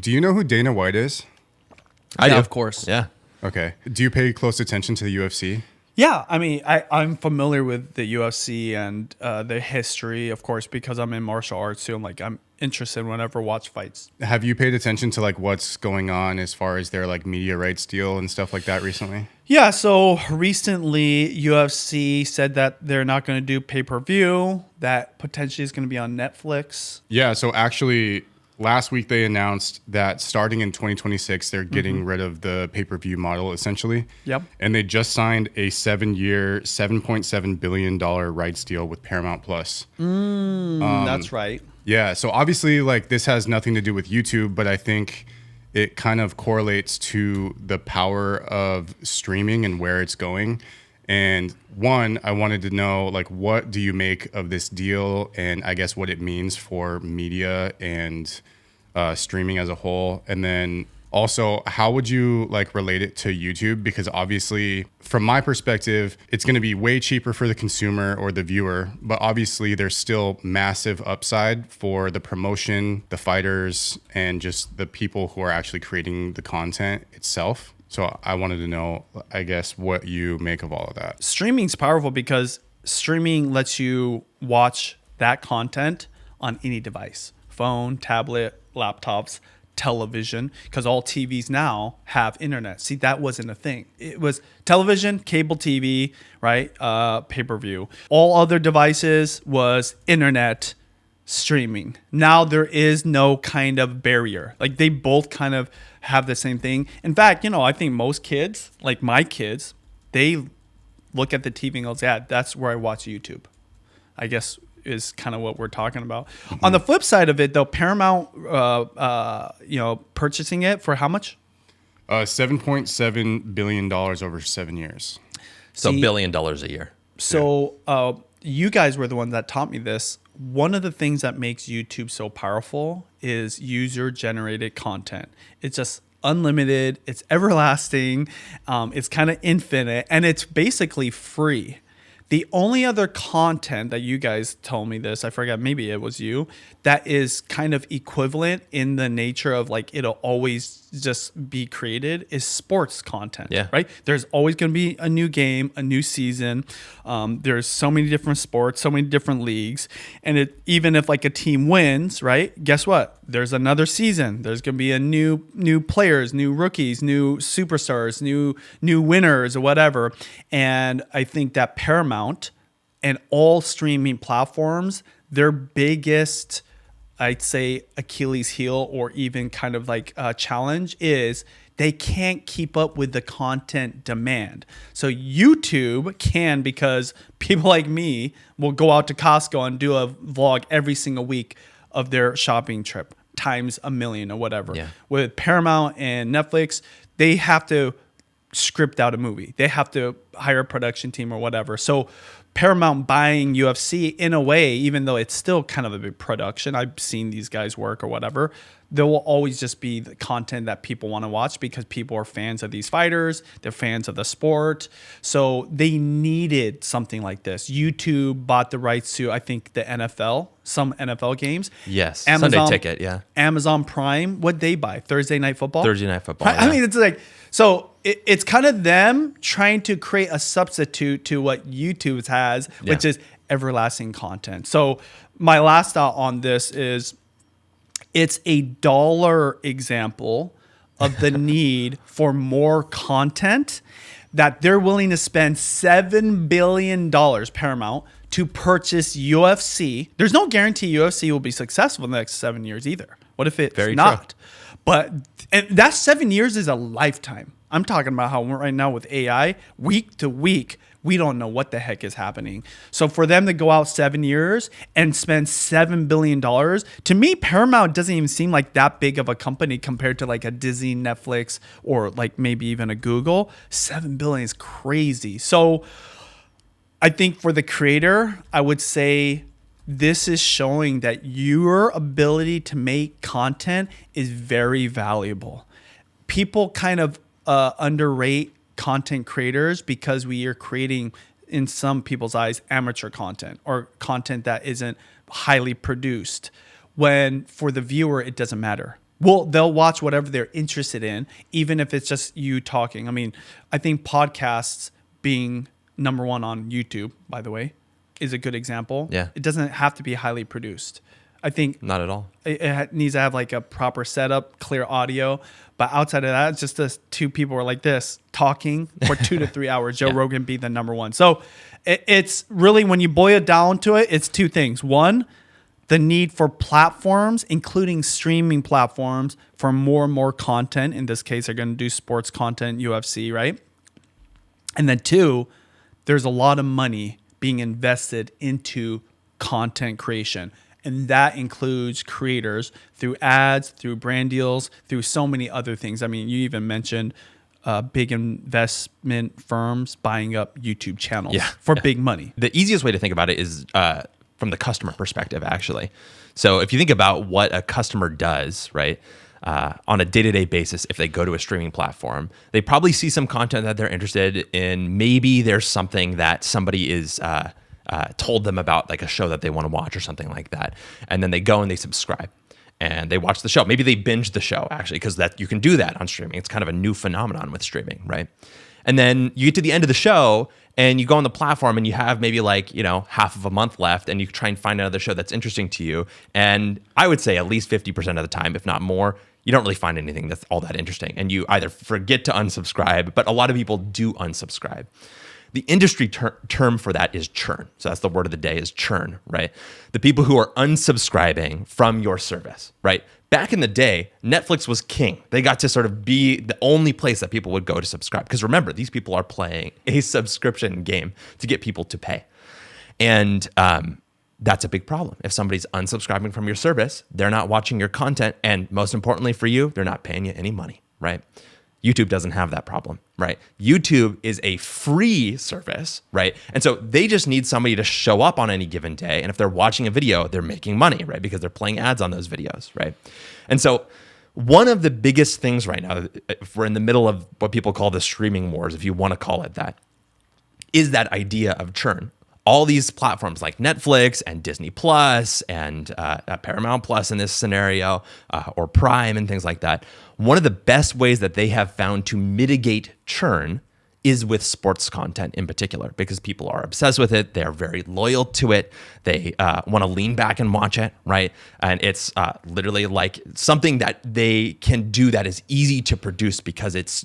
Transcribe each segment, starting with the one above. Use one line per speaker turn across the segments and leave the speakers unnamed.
Do you know who Dana White is?
I do.
Of course.
Yeah.
Okay. Do you pay close attention to the UFC?
Yeah, I mean, I'm familiar with the UFC and the history, of course, because I'm in martial arts too. I'm interested whenever I watch fights.
Have you paid attention to like what's going on as far as their like media rights deal and stuff like that recently?
Yeah, so recently UFC said that they're not going to do pay-per-view, that potentially is going to be on Netflix.
Yeah, so actually last week they announced that starting in 2026 they're getting rid of the pay-per-view model essentially.
Yep.
And they just signed a 7-year, $7.7 billion rights deal with Paramount Plus.
That's right.
Yeah, so obviously like this has nothing to do with YouTube, but I think it kind of correlates to the power of streaming and where it's going. And one, I wanted to know like what do you make of this deal and I guess what it means for media and streaming as a whole. And then also, how would you like relate it to YouTube? Because obviously, from my perspective, it's going to be way cheaper for the consumer or the viewer. But obviously, there's still massive upside for the promotion, the fighters, and just the people who are actually creating the content itself. So I wanted to know, I guess, what you make of all of that.
Streaming's powerful because streaming lets you watch that content on any device, phone, tablet, laptops, television, because all TVs now have internet. See, that wasn't a thing. It was television, cable TV, right? Pay-per-view. All other devices was internet streaming. Now there is no kind of barrier. Like they both kind of have the same thing. In fact, I think most kids, like my kids, they look at the TV and goes, yeah, that's where I watch YouTube. I guess is kind of what we're talking about. Mm-hmm. On the flip side of it, though, Paramount, purchasing it for how much?
$7.7 billion over 7 years.
So $1 billion a year.
So you guys were the ones that taught me this. One of the things that makes YouTube so powerful is user-generated content. It's just unlimited. It's everlasting. It's kind of infinite. And it's basically free. The only other content that you guys told me this, I forgot, maybe it was you, that is kind of equivalent in the nature of like it'll always just be created is sports content,
yeah.
Right? There's always going to be a new game, a new season. There's so many different sports, so many different leagues. And even if like a team wins, right? Guess what? There's another season. There's going to be a new players, new rookies, new superstars, new winners or whatever. And I think that Paramount and all streaming platforms, their biggest, I'd say, Achilles heel or even kind of like a challenge is they can't keep up with the content demand. So YouTube can, because people like me will go out to Costco and do a vlog every single week of their shopping trip times 1,000,000 or whatever.
Yeah.
With Paramount and Netflix, they have to script out a movie. They have to hire a production team or whatever. So Paramount buying UFC in a way, even though it's still kind of a big production, I've seen these guys work or whatever, there will always just be the content that people want to watch because people are fans of these fighters. They're fans of the sport. So they needed something like this. YouTube bought the rights to, I think, the NFL, some NFL games.
Yes.
Amazon,
Sunday Ticket, yeah.
Amazon Prime, what'd they buy? Thursday Night Football?
Thursday Night Football,
I mean, it's like, so it's kind of them trying to create a substitute to what YouTube has, which is everlasting content. So my last thought on this is it's a dollar example of the need for more content that they're willing to spend $7 billion, Paramount, to purchase UFC. There's no guarantee UFC will be successful in the next 7 years either. What if it's not? True. But and that 7 years is a lifetime. I'm talking about how right now with AI, week to week, we don't know what the heck is happening. So for them to go out 7 years and spend $7 billion, to me, Paramount doesn't even seem like that big of a company compared to like a Disney, Netflix, or like maybe even a Google. $7 billion is crazy. So I think for the creator, I would say this is showing that your ability to make content is very valuable. People kind of underrate content creators because we are creating, in some people's eyes, amateur content or content that isn't highly produced, when for the viewer, it doesn't matter. Well, they'll watch whatever they're interested in, even if it's just you talking. I mean, I think podcasts being number one on YouTube, by the way, is a good example.
Yeah.
It doesn't have to be highly produced. I think
Not at all.
it needs to have like a proper setup, clear audio. But outside of that, it's just the two people are like this talking for 2 to 3 hours. Joe Rogan being the number one. So it's really, when you boil it down to it, it's two things. One, the need for platforms, including streaming platforms, for more and more content. In this case, they're going to do sports content, UFC, right? And then two, there's a lot of money being invested into content creation. And that includes creators through ads, through brand deals, through so many other things. I mean, you even mentioned big investment firms buying up YouTube channels for big money.
The easiest way to think about it is from the customer perspective, actually. So if you think about what a customer does, right, on a day-to-day basis, if they go to a streaming platform, they probably see some content that they're interested in. Maybe there's something that somebody is told them about, like a show that they want to watch or something like that. And then they go and they subscribe and they watch the show. Maybe they binge the show, actually, because that you can do that on streaming. It's kind of a new phenomenon with streaming, right? And then you get to the end of the show and you go on the platform and you have maybe like, half of a month left, and you try and find another show that's interesting to you. And I would say at least 50% of the time, if not more, you don't really find anything that's all that interesting. And you either forget to unsubscribe, but a lot of people do unsubscribe. The industry term for that is churn. So that's the word of the day, is churn, right? The people who are unsubscribing from your service, right? Back in the day, Netflix was king. They got to sort of be the only place that people would go to subscribe. Because remember, these people are playing a subscription game to get people to pay. And that's a big problem. If somebody's unsubscribing from your service, they're not watching your content. And most importantly for you, they're not paying you any money, right? YouTube doesn't have that problem, right? YouTube is a free service, right? And so they just need somebody to show up on any given day. And if they're watching a video, they're making money, right? Because they're playing ads on those videos, right? And so one of the biggest things right now, if we're in the middle of what people call the streaming wars, if you want to call it that, is that idea of churn. All these platforms like Netflix and Disney Plus and Paramount Plus in this scenario, or Prime and things like that, one of the best ways that they have found to mitigate churn is with sports content in particular, because people are obsessed with it. They're very loyal to it. They want to lean back and watch it, right? And it's literally like something that they can do that is easy to produce because it's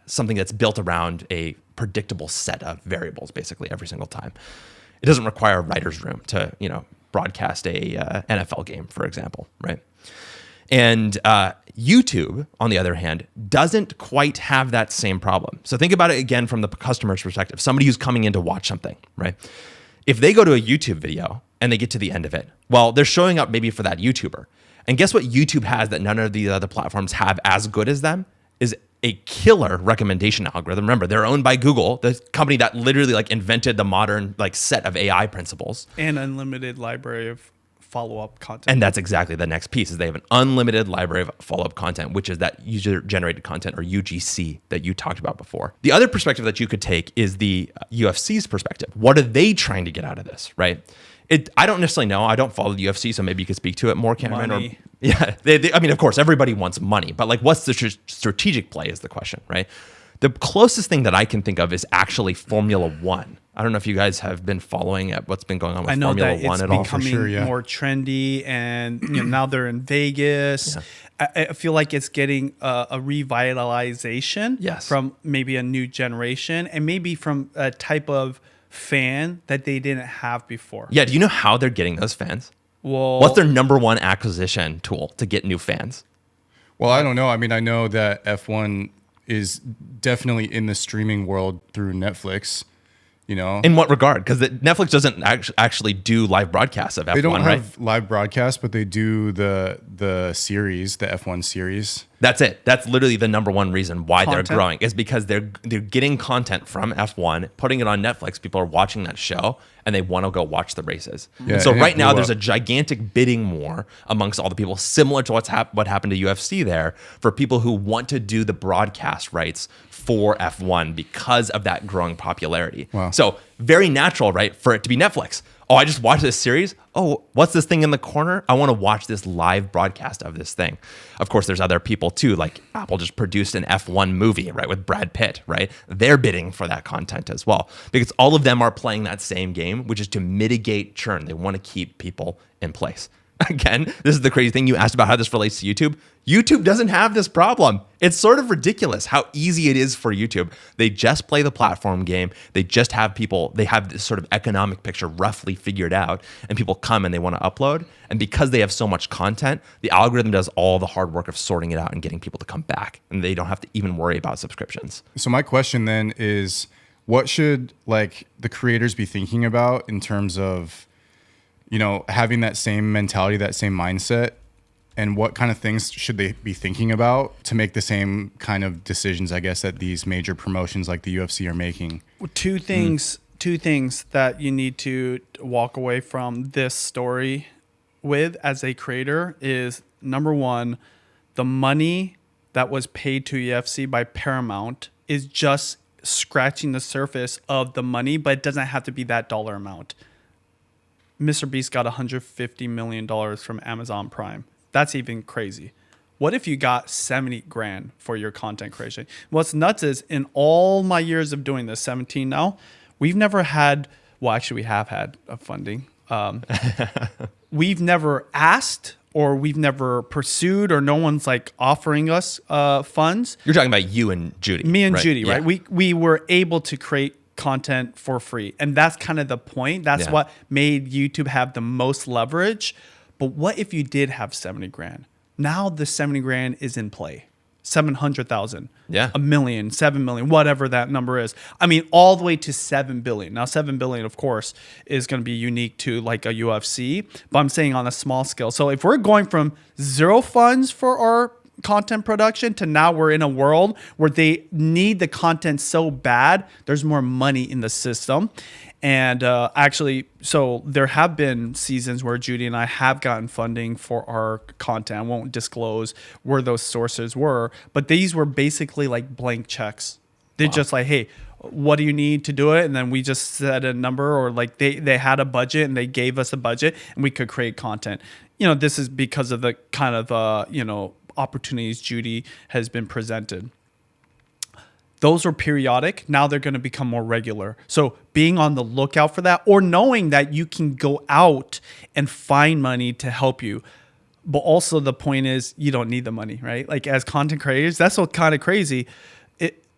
something that's built around a predictable set of variables basically every single time. It doesn't require a writer's room to, broadcast a NFL game, for example, right? And YouTube, on the other hand, doesn't quite have that same problem. So think about it again from the customer's perspective, somebody who's coming in to watch something, right? If they go to a YouTube video and they get to the end of it, well, they're showing up maybe for that YouTuber. And guess what YouTube has that none of these other platforms have as good as them? Is a killer recommendation algorithm. Remember, they're owned by Google, the company that literally invented the modern set of AI principles.
And unlimited library of follow-up content.
And that's exactly the next piece, is they have an unlimited library of follow-up content, which is that user-generated content, or UGC, that you talked about before. The other perspective that you could take is the UFC's perspective. What are they trying to get out of this, right? I don't necessarily know. I don't follow the UFC, so maybe you could speak to it more, Cameron.
Money.
I mean, of course, everybody wants money, but what's the strategic play is the question, right? The closest thing that I can think of is actually Formula One. I don't know if you guys have been following what's been going on with Formula One at all.
I know that it's becoming more trendy, and now they're in Vegas. Yeah. I feel like it's getting a revitalization from maybe a new generation, and maybe from a type of fan that they didn't have before.
Yeah, do you know how they're getting those fans?
Well,
what's their number one acquisition tool to get new fans?
Well, I don't know. I mean, I know that F1 is definitely in the streaming world through Netflix.
In what regard? Because Netflix doesn't actually do live broadcasts of F1, right?
They don't have live broadcasts, but they do the series, the F1 series.
That's it. That's literally the number one reason why they're growing, is because they're getting content from F1, putting it on Netflix. People are watching that show and they want to go watch the races. Yeah, so right now there's a gigantic bidding war amongst all the people, similar to what happened to UFC there, for people who want to do the broadcast rights for F1 because of that growing popularity.
Wow.
So very natural, right, for it to be Netflix. Oh, I just watched this series. Oh, what's this thing in the corner? I want to watch this live broadcast of this thing. Of course, there's other people too. Like Apple just produced an F1 movie, right, with Brad Pitt, right? They're bidding for that content as well because all of them are playing that same game, which is to mitigate churn. They want to keep people in place. Again, this is the crazy thing. You asked about how this relates to YouTube. YouTube doesn't have this problem. It's sort of ridiculous how easy it is for YouTube. They just play the platform game. They just have people, they have this sort of economic picture roughly figured out, and people come and they want to upload. And because they have so much content, the algorithm does all the hard work of sorting it out and getting people to come back. And they don't have to even worry about subscriptions.
So my question then is, what should like the creators be thinking about in terms of, you know, having that same mentality, that same mindset, and what kind of things should they be thinking about to make the same kind of decisions, I guess, that these major promotions like the UFC are making?
Two things that you need to walk away from this story with as a creator is, number one, the money that was paid to UFC by Paramount is just scratching the surface of the money, but it doesn't have to be that dollar amount. Mr. Beast got $150 million from Amazon Prime. That's even crazy. What if you got 70 grand for your content creation? What's nuts is in all my years of doing this, 17 now, we've never had, well, actually we have had funding. We've never asked or we've never pursued or no one's like offering us funds.
You're talking about you and Judy.
Me and
right?
Judy, right?
Yeah.
We were able to create content for free. And that's kind of the point. That's what made YouTube have the most leverage. But what if you did have 70 grand? Now the 70 grand is in play. 700,000, a million, 7 million, whatever that number is. I mean, all the way to 7 billion. Now, 7 billion, of course, is going to be unique to like a UFC, but I'm saying on a small scale. So if we're going from zero funds for our content production to now we're in a world where they need the content so bad, there's more money in the system. And actually, so there have been seasons where Judy and I have gotten funding for our content. I won't disclose where those sources were, but these were basically like blank checks. They're just like, hey, what do you need to do it? And then we just set a number, or like they had a budget and they gave us a budget and we could create content. You know, this is because of the kind of, opportunities Judy has been presented. Those are periodic. Now they're going to become more regular. So being on the lookout for that, or knowing that you can go out and find money to help you. But also the point is you don't need the money, right? Like as content creators, that's what's kind of crazy.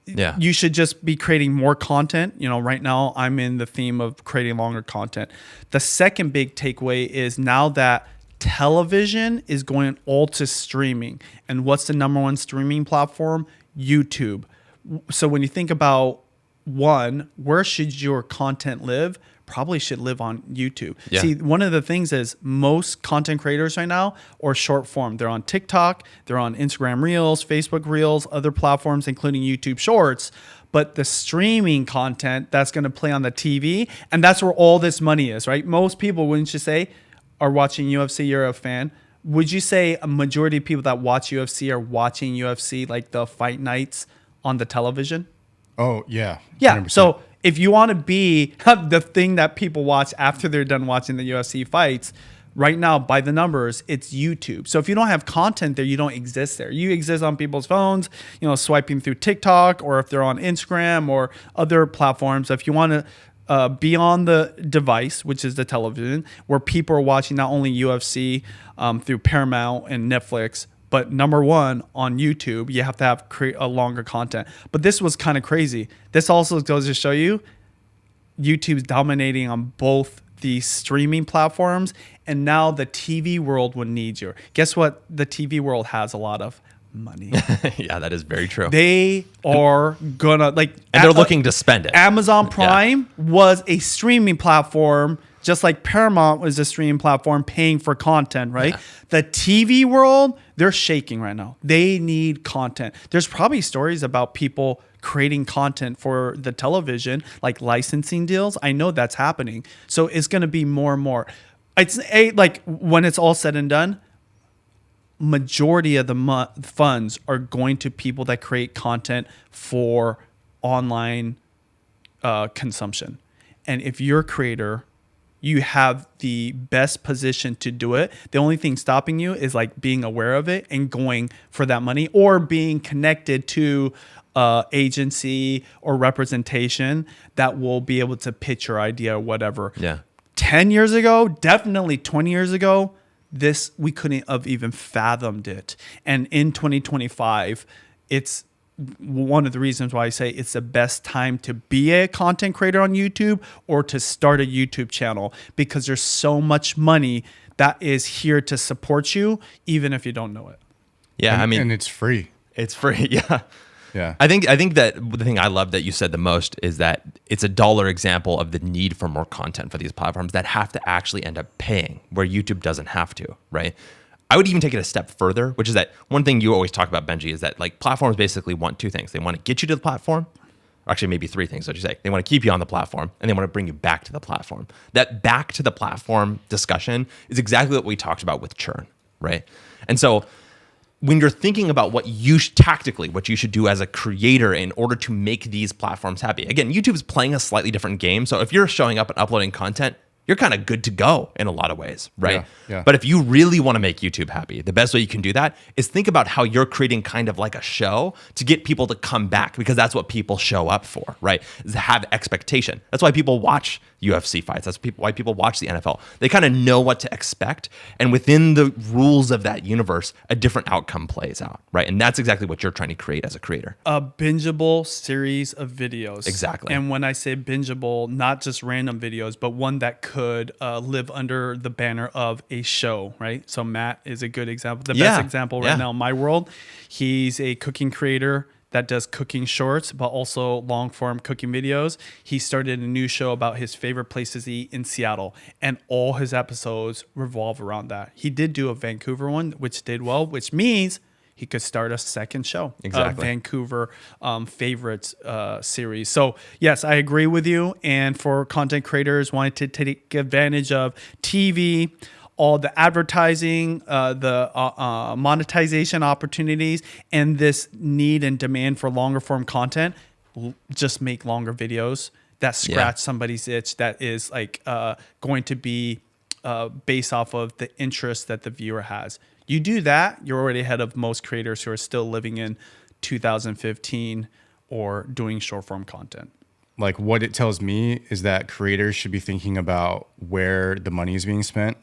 You should just be creating more content. You know, right now I'm in the theme of creating longer content. The second big takeaway is now that television is going all to streaming. And what's the number one streaming platform? YouTube. So when you think about one, where should your content live? Probably should live on YouTube. Yeah. See, one of the things is most content creators right now are short form. They're on TikTok, they're on Instagram Reels, Facebook Reels, other platforms, including YouTube Shorts. But the streaming content that's going to play on the TV, and that's where all this money is, right? Most people, wouldn't you say, are watching UFC, you're a fan. Would you say a majority of people that watch UFC are watching UFC, like the fight nights on the television?
Oh, yeah. 100%.
Yeah. So if you want to be the thing that people watch after they're done watching the UFC fights, right now, by the numbers, it's YouTube. So if you don't have content there, you don't exist there. You exist on people's phones, swiping through TikTok, or if they're on Instagram or other platforms. If you want to be on the device, which is the television, where people are watching not only UFC through Paramount and Netflix, but number one on YouTube, you have to have create a longer content. But this was kind of crazy. This also goes to show you YouTube's dominating on both the streaming platforms, and now the TV world would need you. Guess what? The TV world has a lot of money.
Yeah, that is very true.
They are gonna and
they're looking to spend it.
Amazon Prime was a streaming platform, just like Paramount was a streaming platform paying for content, right? Yeah. The TV world, they're shaking right now. They need content. There's probably stories about people creating content for the television, like licensing deals. I know that's happening. So it's going to be more and more. It's when it's all said and done, majority of the funds are going to people that create content for online consumption. And if you're a creator you have the best position to do it. The only thing stopping you is like being aware of it and going for that money, or being connected to agency or representation that will be able to pitch your idea or whatever.
Yeah.
10 years ago, definitely 20 years ago, this, we couldn't have even fathomed it. And in 2025, it's one of the reasons why I say it's the best time to be a content creator on YouTube or to start a YouTube channel, because there's so much money that is here to support you, even if you don't know it.
Yeah.
And it's free.
It's free. Yeah.
Yeah.
I think that the thing I love that you said the most is that it's a dollar example of the need for more content for these platforms that have to actually end up paying, where YouTube doesn't have to, right? I would even take it a step further, which is that one thing you always talk about, Benji, is that like platforms basically want two things. They want to get you to the platform, or actually maybe three things, what you say. They want to keep you on the platform, and they want to bring you back to the platform. That back to the platform discussion is exactly what we talked about with churn, right? And so when you're thinking about what you tactically, what you should do as a creator in order to make these platforms happy. Again, YouTube's playing a slightly different game. So if you're showing up and uploading content, you're kind of good to go in a lot of ways, right?
Yeah.
But if you really want to make YouTube happy, the best way you can do that is think about how you're creating kind of like a show to get people to come back, because that's what people show up for, right? Is to have expectation. That's why people watch UFC fights. That's why people watch the NFL. They kind of know what to expect. And within the rules of that universe, a different outcome plays out, right? And that's exactly what you're trying to create as a creator.
A bingeable series of videos.
Exactly.
And when I say bingeable, not just random videos, but one that could live under the banner of a show, right? So Matt is a good example. The best example right now in my world. He's a cooking creator that does cooking shorts, but also long form cooking videos. He started a new show about his favorite places to eat in Seattle, and all his episodes revolve around that. He did do a Vancouver one, which did well, which means he could start a second show,
Exactly.
Vancouver favorites series. So yes, I agree with you. And for content creators wanting to take advantage of TV, all the advertising, the monetization opportunities, and this need and demand for longer form content, just make longer videos that scratch somebody's itch, that is like going to be based off of the interest that the viewer has. You do that, you're already ahead of most creators who are still living in 2015 or doing short form content.
Like, what it tells me is that creators should be thinking about where the money is being spent,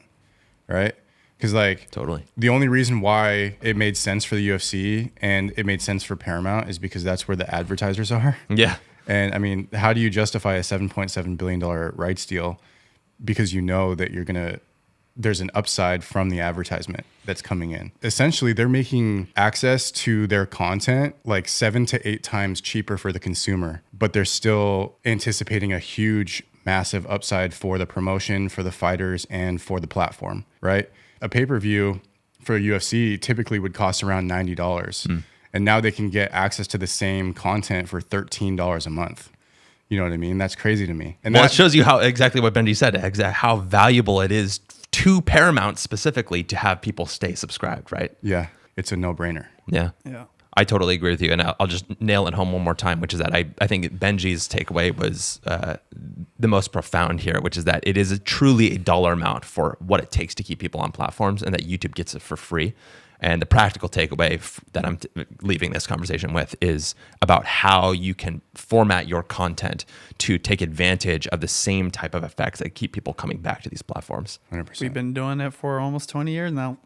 right? Because like
Totally.
the only reason why it made sense for the UFC and it made sense for Paramount is because that's where the advertisers are.
Yeah.
And I mean, how do you justify a $7.7 billion rights deal? Because you know that there's an upside from the advertisement that's coming in. Essentially, they're making access to their content like 7 to 8 times cheaper for the consumer, but they're still anticipating a huge, massive upside for the promotion, for the fighters, and for the platform, right? A pay-per-view for UFC typically would cost around $90. And now they can get access to the same content for $13 a month. You know what I mean? That's crazy to me. And
Well,
that
it shows you how exactly what Benji said, how valuable it is to Paramount specifically to have people stay subscribed, right?
yeah, it's a no-brainer.
Yeah.
Yeah.
I totally agree with you. And I'll just nail it home one more time, which is that I think Benji's takeaway was the most profound here, which is that it is truly a dollar amount for what it takes to keep people on platforms, and that YouTube gets it for free. And the practical takeaway that I'm leaving this conversation with is about how you can format your content to take advantage of the same type of effects that keep people coming back to these platforms.
100%.
We've been doing it for almost 20 years now.